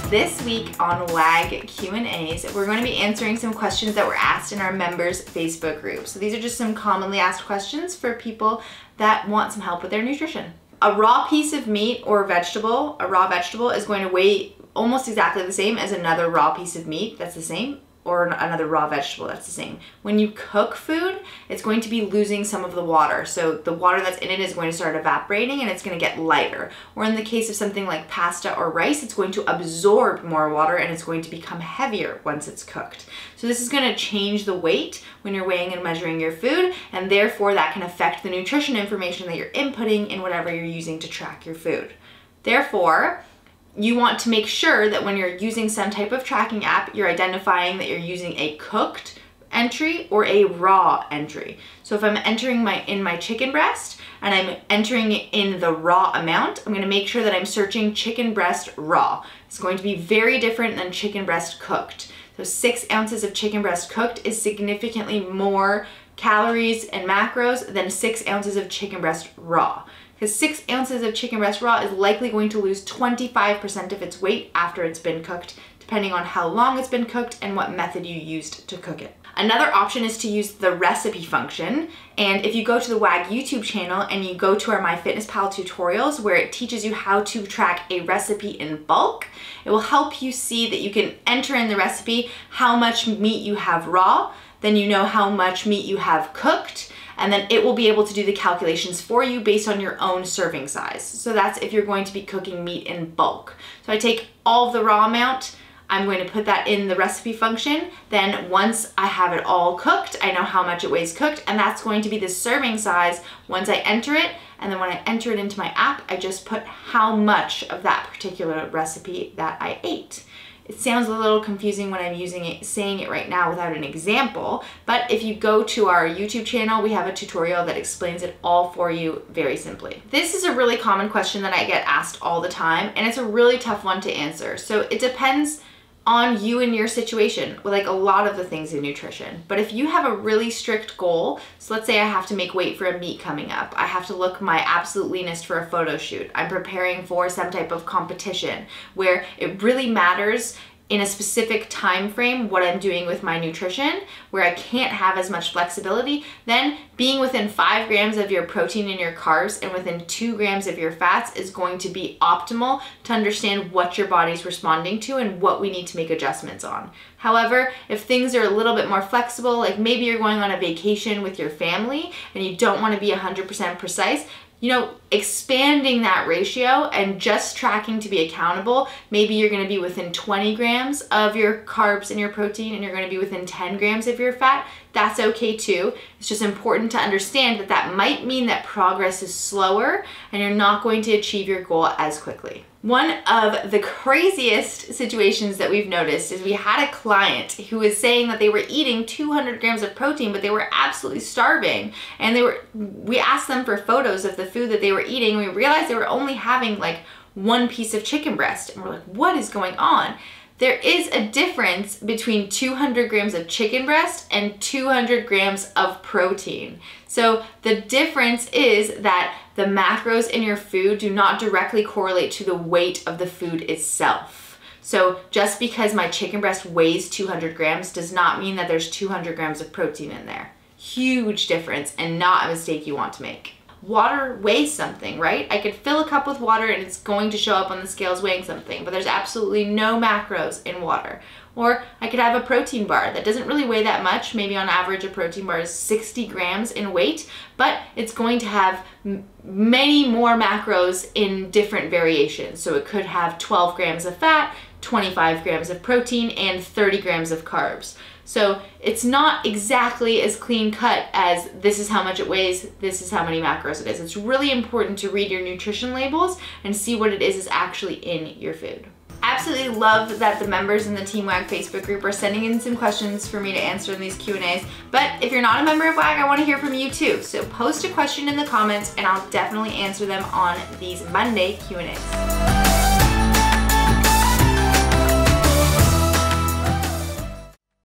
This week on WAG Q&As, we're going to be answering some questions that were asked in our members Facebook group. So these are just some commonly asked questions for people that want some help with their nutrition. A raw piece of meat or vegetable, a raw vegetable, is going to weigh almost exactly the same as another raw piece of meat that's the same, or another raw vegetable that's the same. When you cook food, it's going to be losing some of the water. So the water that's in it is going to start evaporating and it's going to get lighter. Or in the case of something like pasta or rice, it's going to absorb more water and it's going to become heavier once it's cooked. So this is going to change the weight when you're weighing and measuring your food, and therefore that can affect the nutrition information that you're inputting in whatever you're using to track your food. Therefore, you want to make sure that when you're using some type of tracking app, you're identifying that you're using a cooked entry or a raw entry. So if I'm entering in my chicken breast and I'm entering in the raw amount, I'm going to make sure that I'm searching chicken breast raw. It's going to be very different than chicken breast cooked. So 6 ounces of chicken breast cooked is significantly more calories and macros than 6 ounces of chicken breast raw. Because 6 ounces of chicken breast raw is likely going to lose 25% of its weight after it's been cooked, depending on how long it's been cooked and what method you used to cook it. Another option is to use the recipe function. And if you go to the WAG YouTube channel and you go to our MyFitnessPal tutorials where it teaches you how to track a recipe in bulk, it will help you see that you can enter in the recipe how much meat you have raw, then you know how much meat you have cooked, and then it will be able to do the calculations for you based on your own serving size. So that's if you're going to be cooking meat in bulk. So I take all of the raw amount, I'm going to put that in the recipe function. Then once I have it all cooked, I know how much it weighs cooked, and that's going to be the serving size once I enter it. And then when I enter it into my app, I just put how much of that particular recipe that I ate. It sounds a little confusing when I'm saying it right now without an example, but if you go to our YouTube channel, we have a tutorial that explains it all for you very simply. This is a really common question that I get asked all the time, and it's a really tough one to answer. So it depends on you and your situation, like a lot of the things in nutrition. But if you have a really strict goal, so let's say I have to make weight for a meet coming up, I have to look my absolute leanest for a photo shoot, I'm preparing for some type of competition where it really matters in a specific time frame what I'm doing with my nutrition, where I can't have as much flexibility, then being within 5 grams of your protein and your carbs and within 2 grams of your fats is going to be optimal to understand what your body's responding to and what we need to make adjustments on. However, if things are a little bit more flexible, like maybe you're going on a vacation with your family and you don't want to be 100% precise, expanding that ratio and just tracking to be accountable, maybe you're going to be within 20 grams of your carbs and your protein and you're going to be within 10 grams of your fat. That's okay too. It's just important to understand that that might mean that progress is slower and you're not going to achieve your goal as quickly. One of the craziest situations that we've noticed is we had a client who was saying that they were eating 200 grams of protein, but they were absolutely starving. And we asked them for photos of the food that they were eating. And we realized they were only having like 1 piece of chicken breast. And we're like, what is going on? There is a difference between 200 grams of chicken breast and 200 grams of protein. So the difference is that the macros in your food do not directly correlate to the weight of the food itself. So just because my chicken breast weighs 200 grams does not mean that there's 200 grams of protein in there. Huge difference and not a mistake you want to make. Water weighs something, right? I could fill a cup with water and it's going to show up on the scales weighing something, but there's absolutely no macros in water. Or I could have a protein bar that doesn't really weigh that much. Maybe on average a protein bar is 60 grams in weight, but it's going to have many more macros in different variations. So it could have 12 grams of fat, 25 grams of protein, and 30 grams of carbs. So it's not exactly as clean cut as this is how much it weighs, this is how many macros it is. It's really important to read your nutrition labels and see what it is actually in your food. Absolutely love that the members in the Team WAG Facebook group are sending in some questions for me to answer in these Q&As. But if you're not a member of WAG, I want to hear from you too. So post a question in the comments and I'll definitely answer them on these Monday Q&As.